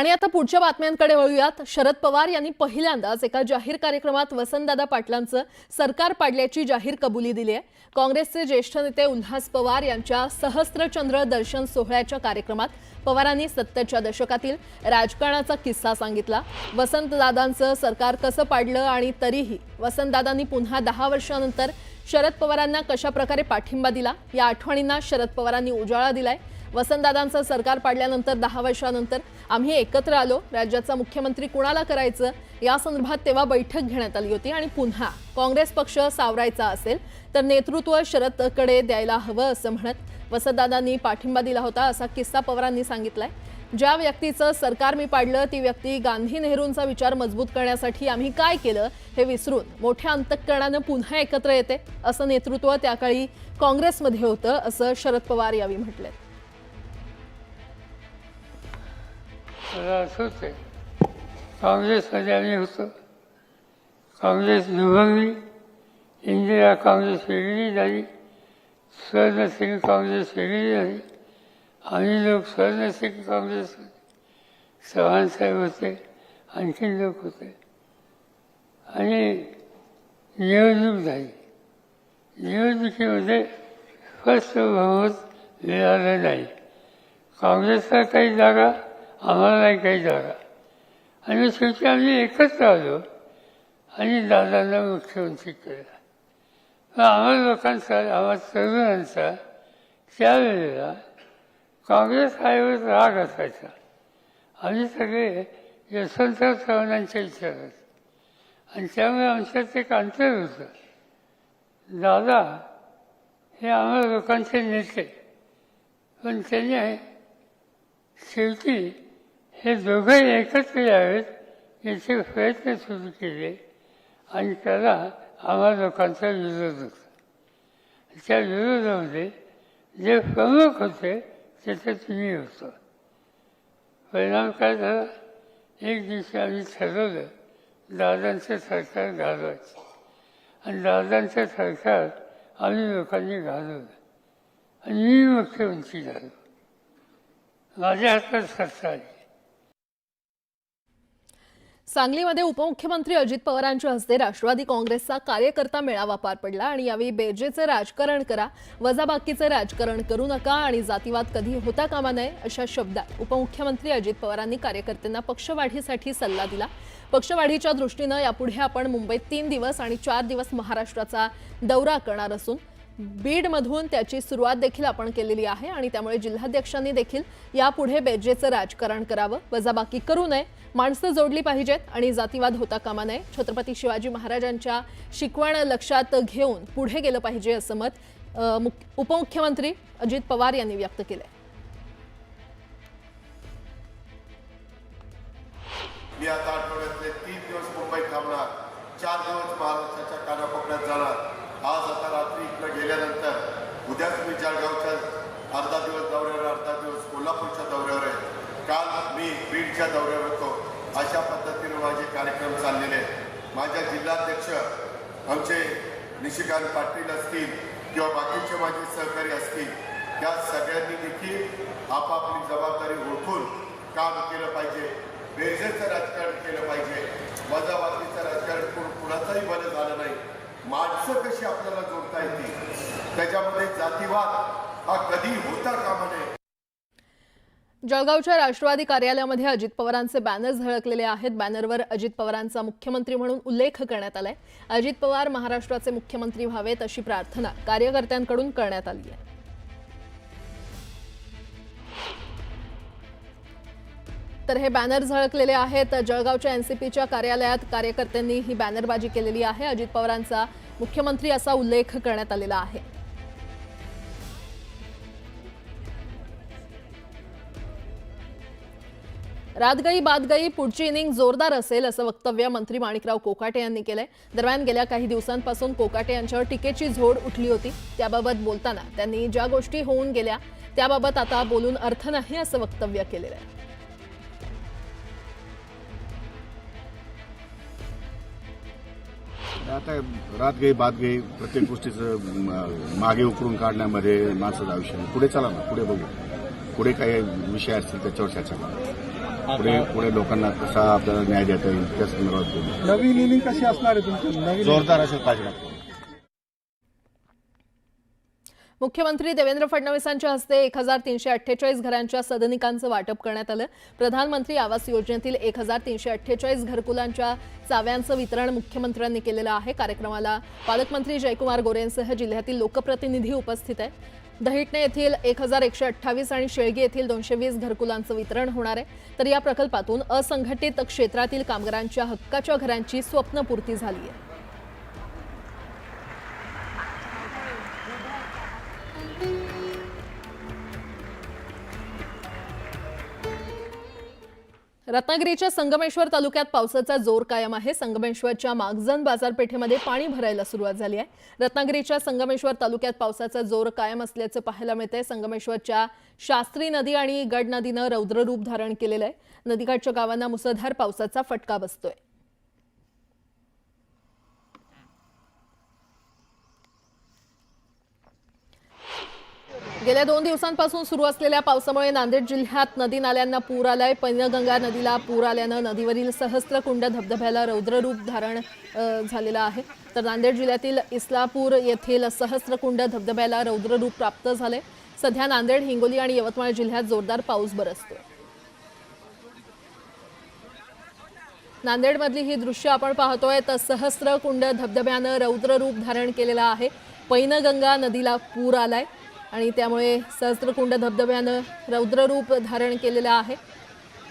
आणि आता पुढच्या बातम्यांकडे वळूयात। शरद पवार यांनी पहिल्यांदाच एका जाहीर कार्यक्रमात वसंतदादा पाटलांचं सरकार पाडल्याची जाहीर कबुली दिली आहे। काँग्रेसचे ज्येष्ठ नेते उल्हास पवार यांच्या सहस्त्रचंद्र दर्शन सोहळ्याच्या कार्यक्रमात पवारांनी 70च्या दशकातील राजकारणाचा किस्सा सांगितला। वसंतदादांचं सरकार कसं पाडलं आणि तरीही वसंतदादांनी पुन्हा 10 वर्षांनंतर शरद पवारांना कशा प्रकारे पाठिंबा दिला या आठवणींना शरद पवारांनी उजाळा दिलाय। वसंतदादांचं सरकार पाडल्यानंतर 10 वर्षांनंतर आम्ही एकत्र आलो। राज्याचा मुख्यमंत्री कुणाला करायचं या संदर्भात तेव्हा बैठक घेण्यात आली होती आणि पुन्हा काँग्रेस पक्ष सावरायचा असेल तर नेतृत्व शरदकडे द्यायला हवं असं म्हणत वसंतदादांनी पाठिंबा दिला होता असा किस्सा पवारांनी सांगितलाय। ज्या व्यक्तीचं सरकार मी पाडलं ती व्यक्ती गांधी नेहरूंचा विचार मजबूत करण्यासाठी आम्ही काय केलं हे विसरून मोठ्या अंतःकरणानं पुन्हा एकत्र येते असं नेतृत्व त्याकाळी काँग्रेसमध्ये होतं असं शरद पवार यावेळी म्हटले। काँग्रेसमध्ये आम्ही होतो। काँग्रेस विभागली, इंदिरा काँग्रेस वेगळी झाली, स्वर्णसिंग काँग्रेस वेगळी झाली। आम्ही लोक स्वर्णसिंग काँग्रेस होते, चव्हाणसाहेब होते, आणखीन लोक होते आणि निवडणूक झाली। निवडणुकीमध्ये फर्स्ट बहुमत मिळालं नाही। काँग्रेसला काही जागा, आम्हालाही काही जागा आणि शेवटी आम्ही एकत्र आलो आणि दादांना मुख्यमंत्री केलं। आम्हा लोकांचा, आम्हा तरुणांचा त्यावेळेला काँग्रेस आईवर राग असायचा। आम्ही सगळे यशवंतराव चव्हाणांच्या विचारात आणि त्यामुळे आमच्यात एक अंतर होतं। दादा हे आम्हा लोकांचे नेते, पण त्याने शेवटी हे दोघंही एकत्र यावेत याचे प्रयत्न सुरू केले आणि त्याला आम्हा लोकांचा विरोध होता। त्या विरोधामध्ये जे प्रमुख होते त्याच्यात मी होतो। परिणाम काय झाला, एक दिवशी आम्ही ठरवलं दादांचं सरकार घालवायचं आणि दादांचं सरकार आम्ही लोकांनी घालवलं आणि मी मुख्यमंत्री झालो। माझ्या हातात सत्ता आली। सांगलीमध्ये उपमुख्यमंत्री अजित पवारांच्या हस्ते राष्ट्रवादी काँग्रेसचा कार्यकर्ता मेळावा पार पडला आणि यावेळी बेरजेचं राजकारण करा, वजाबाकीचं राजकारण करू नका आणि जातीवाद कधी होता कामा नये अशा शब्दात उपमुख्यमंत्री अजित पवारांनी कार्यकर्त्यांना पक्षवाढीसाठी सल्ला दिला। पक्षवाढीच्या दृष्टीनं यापुढे आपण मुंबईत 3 दिवस आणि 4 दिवस महाराष्ट्राचा दौरा करणार असून बीडमधून त्याची सुरुवात देखील आपण केलेली आहे आणि त्यामुळे जिल्हाध्यक्षांनी देखील यापुढे बेरजेचं राजकारण करावं, वजाबाकी करू नये, माणसं जोडली पाहिजेत आणि जातीवाद होता कामा नये। छत्रपती शिवाजी महाराजांच्या शिकवण लक्षात घेऊन पुढे गेलं पाहिजे असं मत उपमुख्यमंत्री अजित पवार यांनी व्यक्त केलंय। मी आता आठवड्यातले 3 दिवस मुंबईत थांबणार, 4 दिवस महाराष्ट्राच्या कानाकोपऱ्यात जाणार। आज आता रात्री इकडे गेल्यानंतर उद्याच मी जळगावच्या अर्धा दिवस दौऱ्यावर, अर्धा दिवस कोल्हापूरच्या दौऱ्यावर आहे। काल मी बीडच्या दौऱ्यावर होतो। अशा पद्धतीने माझे कार्यक्रम चाललेले आहेत। माझ्या जिल्हाध्यक्ष आमचे निशिकांत पाटील असतील किंवा बाकीचे माझे सहकारी असतील, त्या सगळ्यांनी देखील आपापली जबाबदारी ओळखून काम केलं पाहिजे। बेरजेचं राजकारण केलं पाहिजे। वजाबाकीचं राजकारण कुणाचाही बदल झालं नाही। माणसं कशी आपल्याला जोडता येतील, त्याच्यामध्ये जातीवाद हा कधी होता कामा नये। जळगावच्या राष्ट्रवादी कार्यालयामध्ये अजित पवारांचे बॅनर झळकलेले आहेत। बॅनरवर अजित पवारांचा मुख्यमंत्री म्हणून उल्लेख करण्यात आलाय। अजित पवार महाराष्ट्राचे मुख्यमंत्री व्हावेत अशी प्रार्थना कार्यकर्त्यांकडून करण्यात आली आहे। तर हे बॅनर झळकलेले आहेत। जळगावच्या एनसीपीच्या कार्यालयात कार्यकर्त्यांनी ही बॅनरबाजी केलेली आहे। अजित पवारांचा मुख्यमंत्री असा उल्लेख करण्यात आलेला आहे। रात गई बात गई, पुढची इनिंग जोरदार असेल असं वक्तव्य मंत्री माणिकराव कोकाटे यांनी केलंय। दरम्यान गेल्या काही दिवसांपासून कोकाटे यांच्यावर टीकेची झोड उठली होती। त्याबाबत बोलताना त्यांनी ज्या गोष्टी होऊन गेल्या त्याबाबत आता बोलून अर्थ नाही असं वक्तव्य केलेलं आहे। आता रात गई बात गई, प्रत्येक गोष्टीचं मागे उकरून काढण्यामध्ये माणसाचं आयुष्य पुढे चला ना, पुढे बघू, पुढे काही विषय असतील त्याच्यावर चर्चा करू। पुढे लोकांना कसा आपल्याला न्याय देता येईल त्या संदर्भात बोलू. नवीन इनिंग कशी असणार आहे तुमची नवीन जोरदार असेल पाहिजे. मुख्यमंत्री देवेंद्र फडणवीसांच्या हस्ते 1348 घरांच्या सदनिकांचं वाटप करण्यात आलं. प्रधानमंत्री आवास योजनेतील 1348 घरकुलांच्या चाव्यांचं वितरण मुख्यमंत्र्यांनी केलेलं आहे. कार्यक्रमाला पालकमंत्री जयकुमार गोरेंसह जिल्ह्यातील लोकप्रतिनिधी उपस्थित आहेत. दहिटणे येथील 1128 आणि शेळगी येथील 220 घरकुलांचं वितरण होणार आहे. तर या प्रकल्पातून असंघटित क्षेत्रातील कामगारांच्या हक्काच्या घरांची स्वप्नपूर्ती झाली आहे. रत्नागिरीच्या संगमेश्वर तालुक्यात पावसाचा जोर कायम आहे. संगमेश्वरच्या मागजन बाजारपेठेमध्ये पाणी भरायला सुरुवात झाली आहे. रत्नागिरीच्या संगमेश्वर तालुक्यात पावसाचा जोर कायम असल्याचं पाहायला मिळतंय. संगमेश्वरच्या शास्त्री नदी आणि गड नदीनं रौद्ररूप धारण केलेलं आहे. नदीकाठच्या गावांना मुसळधार पावसाचा फटका बसतोय. गेल्या 2 दिवसांपासून सुरू असलेल्या पावसामुळे नांदेड जिल्ह्यात नदी नाल्यांना पूर आलाय. पैनगंगा नदीला पूर आल्यानं नदीवरील सहस्त्रकुंड धबधब्याला रौद्ररूप धारण झालेलं आहे. तर नांदेड जिल्ह्यातील इस्लापूर येथील सहस्त्रकुंड धबधब्याला रौद्ररूप प्राप्त झाले. सध्या नांदेड, हिंगोली आणि यवतमाळ जिल्ह्यात जोरदार पाऊस बरसतोय. नांदेडमधली ही दृश्य आपण पाहतोय. तर सहस्त्रकुंड धबधब्यानं रौद्ररूप धारण केलेलं आहे. पैनगंगा नदीला पूर आलाय आणि त्यामुळे सहस्त्रकुंड धबधब्यानं रौद्ररूप धारण केलेलं आहे.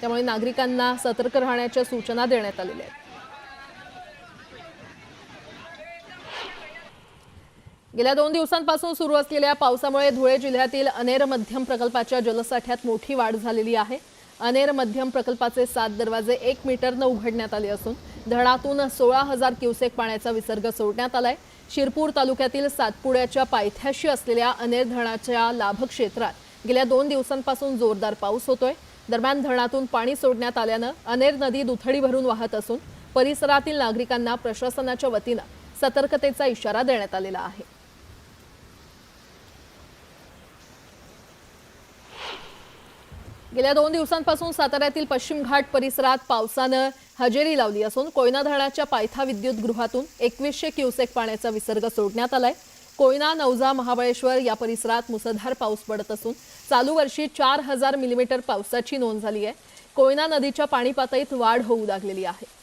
त्यामुळे नागरिकांना सतर्क राहण्याच्या सूचना देण्यात आलेल्या आहेत. गेल्या 2 दिवसांपासून सुरू असलेल्या पावसामुळे धुळे जिल्ह्यातील अनेर मध्यम प्रकल्पाच्या जलसाठ्यात मोठी वाढ झालेली आहे. अनेर मध्यम प्रकल्पाचे 7 दरवाजे 1 मीटरनं उघडण्यात आले असून धरणातून 16,000 क्युसेक पाण्याचा विसर्ग सोडण्यात आलाय. शिरपूर तालुक्यातील सातपुड्याच्या पायथ्याशी असलेल्या अनेर धरणाच्या लाभक्षेत्रात गेल्या 2 दिवसांपासून जोरदार पाऊस होतोय. दरम्यान धरणातून पाणी सोडण्यात आल्यानं अनेर नदी दुथडी भरून वाहत असून परिसरातील नागरिकांना प्रशासनाच्या वतीनं सतर्कतेचा इशारा देण्यात आलेला आहे. गेल्या 2 दिवसांपासून साताऱ्यातील पश्चिम घाट परिसरात पावसानं हजेरी लावली असून कोयना धरणाच्या पायथा विद्युत गृहातून 2100 क्युसेक पाण्याचा विसर्ग सोडण्यात आलाय. कोयना, नवजा, महाबळेश्वर या परिसरात मुसळधार पाऊस पडत असून चालू वर्षी 4000 मिलीमीटर पावसाची नोंद झाली आहे. कोयना नदीच्या पाणी पातळीत वाढ होऊ लागलेली आहे.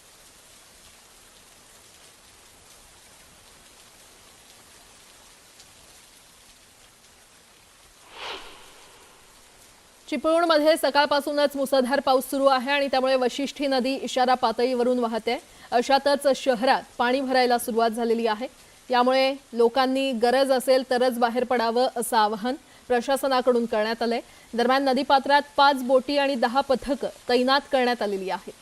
चिपळूणमध्ये सकाळपासूनच मुसळधार पाऊस सुरू आहे आणि त्यामुळे वशिष्ठी नदी इशारा पातळीवरून वाहते. अशातच शहरात पाणी भरायला सुरुवात झालेली आहे. यामुळे लोकांनी गरज असेल तरच बाहेर पडावं असं आवाहन प्रशासनाकडून करण्यात आलंय. दरम्यान नदीपात्रात 5 बोटी आणि 10 पथकं तैनात करण्यात आलेली आहेत.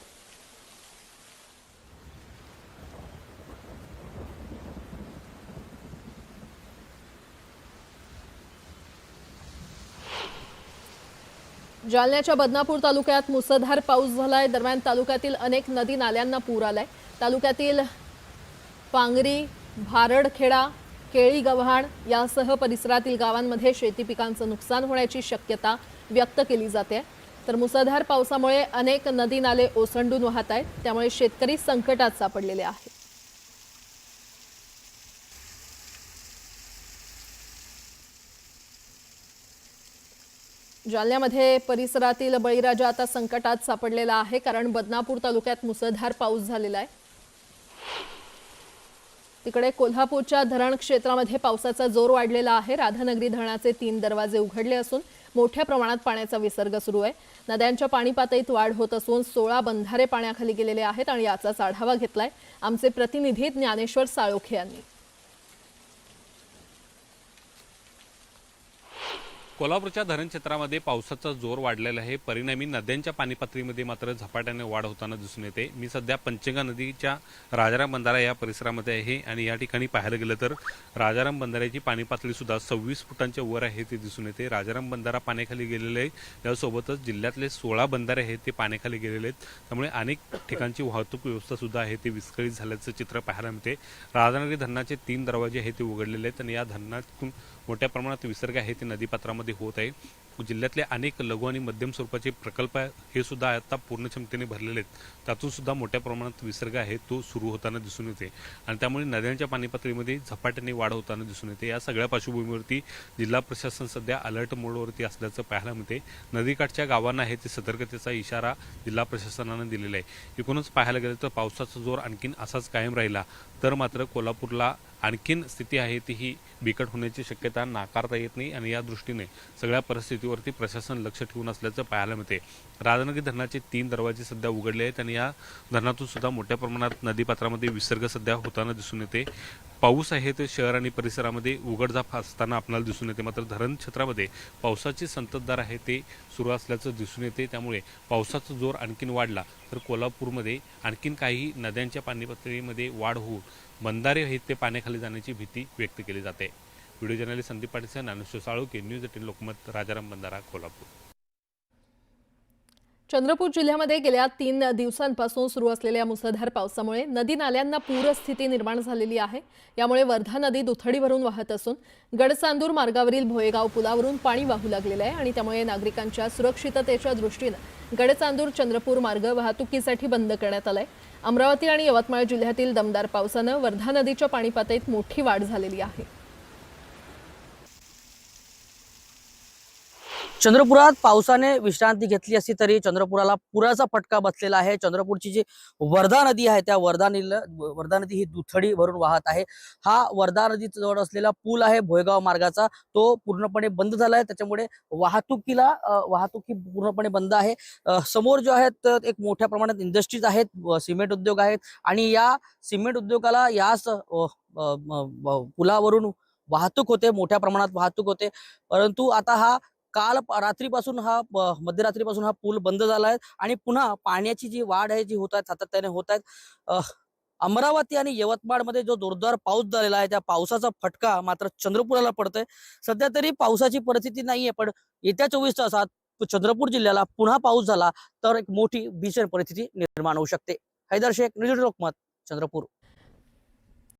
जालन्याच्या बदनापूर तालुक्यात मुसळधार पाऊस झालाय. दरम्यान तालुक्यातील अनेक नदी नाल्यांना पूर आलाय. तालुक्यातील पांगरी, भारडखेडा, केळी गव्हाण यासह परिसरातील गावांमध्ये शेती पिकांचं नुकसान होण्याची शक्यता व्यक्त केली जाते. तर मुसळधार पावसामुळे अनेक नदी नाले ओसंडून वाहत आहेत. त्यामुळे शेतकरी संकटात सापडलेले आहेत. जालन्यामध्ये परिसरातील बळीराजा आता संकटात सापडलेला आहे, कारण बदनापूर तालुक्यात मुसळधार पाऊस झालेला आहे. तिकडे कोल्हापूरच्या धरण क्षेत्रामध्ये पावसाचा जोर वाढलेला आहे. राधानगरी धरणाचे 3 दरवाजे उघडले असून मोठ्या प्रमाणात पाण्याचा विसर्ग सुरू आहे. नद्यांच्या पाणी पातळीत वाढ होत असून 16 बंधारे पाण्याखाली गेलेले आहेत आणि याचाच आढावा घेतलाय आमचे प्रतिनिधी ज्ञानेश्वर साळोखे यांनी. कोल्हापूरच्या धरण क्षेत्रामध्ये पावसाचा जोर वाढलेला आहे. परिणामी नद्यांच्या पाणी पातळीमध्ये मात्र झपाट्याने वाढ होताना दिसून येते. मी सध्या पंचगंगा नदीच्या राजाराम बंधारा या परिसरामध्ये आहे आणि या ठिकाणी पाहायला गेलं तर राजाराम बंधाऱ्याची पाणी पातळी सुद्धा 26 फुटांच्या वर आहे ते दिसून येते. राजाराम बंधारा पाण्याखाली गेलेले आहे. त्यासोबतच जिल्ह्यातले 16 बंधारे आहेत ते पाण्याखाली गेलेले आहेत. त्यामुळे अनेक ठिकाणची वाहतूक व्यवस्था सुद्धा आहे ते विस्कळीत झाल्याचं चित्र पाहायला मिळते. राधानगरी धरणाचे 3 दरवाजे आहेत ते उघडलेले आहेत आणि या धरणातून मोठ्या प्रमाणात विसर्ग आहे ते नदीपात्रामध्ये होत आहे. जिल्ह्यातले अनेक लघु आणि मध्यम स्वरूपाचे प्रकल्प हे सुद्धा आता पूर्ण क्षमतेने भरलेले आहेत. त्यातून सुद्धा मोठ्या प्रमाणात विसर्ग आहे तो सुरू होताना दिसून येते आणि त्यामुळे नद्यांच्या पाणी पातळीमध्ये झपाट्याने वाढ होताना दिसून येते. या सगळ्या पार्श्वभूमीवरती जिल्हा प्रशासन सध्या अलर्ट मोडवरती असल्याचं पाहायला मिळते. नदीकाठच्या गावांना आहे ते सतर्कतेचा इशारा जिल्हा प्रशासनानं दिलेला आहे. एकूणच पाहायला गेलं तर पावसाचा जोर आणखीन असाच कायम राहिला तर मात्र कोल्हापूरला आणखीन स्थिती आहे ती ही बिकट होण्याची शक्यता नाकारता येत नाही आणि या दृष्टीने सगळ्या परिस्थितीवरती प्रशासन लक्ष ठेवून असल्याचं पाहायला मिळते. राधानगरी धरणाचे 3 दरवाजे सध्या उघडले आहेत आणि या धरणातून सुद्धा मोठ्या प्रमाणात नदीपात्रामध्ये विसर्ग सध्या होताना दिसून येते. पाऊस आहे ते शहर आणि परिसरामध्ये उघडझाप असताना आपल्याला दिसून येते. मात्र धरण क्षेत्रामध्ये पावसाची संततधार आहे ते सुरू असल्याचं दिसून येते. त्यामुळे पावसाचा जोर आणखीन वाढला तर कोल्हापूरमध्ये आणखीन काही नद्यांच्या पाणी पातळीमध्ये वाढ होऊन बंधारे आहेत ते पाण्याखाली जाण्याची भीती व्यक्त केली जाते. Video journalist Sandeep Patil, Dnyaneshwar Salunkhe, news 18 Lokmat, Rajaram बंधारा, कोल्हापूर. चंद्रपूर जिल्ह्यामध्ये गेल्या 3 दिवसांपासून सुरू असलेल्या मुसळधार पावसामुळे नदी नाल्यांना पूरस्थिती निर्माण झालेली आहे. यामुळे वर्धा नदी दुथडी भरून वाहत असून गडचांदूर मार्गावरील भोयेगाव पुलावरून पाणी वाहू लागलेलं आहे आणि त्यामुळे नागरिकांच्या सुरक्षिततेच्या दृष्टीने गडचांदूर चंद्रपूर मार्ग वाहतुकीसाठी बंद करण्यात आलाय. अमरावती आणि यवतमाळ जिल्ह्यातील दमदार पावसानं वर्धा नदीच्या पाणी पातळीत मोठी वाढ झालेली आहे. चंद्रपुरात पावसाने विश्रांती घेतली असली तरी चंद्रपुराला पुराचा फटका बसलेला आहे. चंद्रपूरची जी वर्धा नदी आहे त्या वर्धा नदी ही दुथडी भरून वाहत आहे. हा वर्धा नदी जवळ असलेला पूल आहे भोयगाव मार्गाचा, तो पूर्णपणे बंद झाला आहे. त्याच्यामुळे वाहतुकी पूर्णपणे बंद आहे. समोर जो आहेत एक मोठ्या प्रमाणात इंडस्ट्रीज आहेत, सिमेंट उद्योग आहेत आणि या सिमेंट उद्योगाला याच पुलावरून वाहतूक होते, मोठ्या प्रमाणात वाहतूक होते. परंतु आता हा काल रात्रीपासून मध्यरात्रीपासून हा पूल बंद झाला आहे आणि पुन्हा पाण्याची जी वाढ आहे जी होत आहे सातत्याने होत आहेत. अमरावती आणि यवतमाळमध्ये जो जोरदार पाऊस झालेला आहे त्या पावसाचा फटका मात्र चंद्रपुराला पडतोय. सध्या तरी पावसाची परिस्थिती नाहीये, पण येत्या 24 तासात चंद्रपूर जिल्ह्याला पुन्हा पाऊस झाला तर एक मोठी भीषण परिस्थिती निर्माण होऊ शकते. हैदर शेख, न्यूज लोकमत, चंद्रपूर.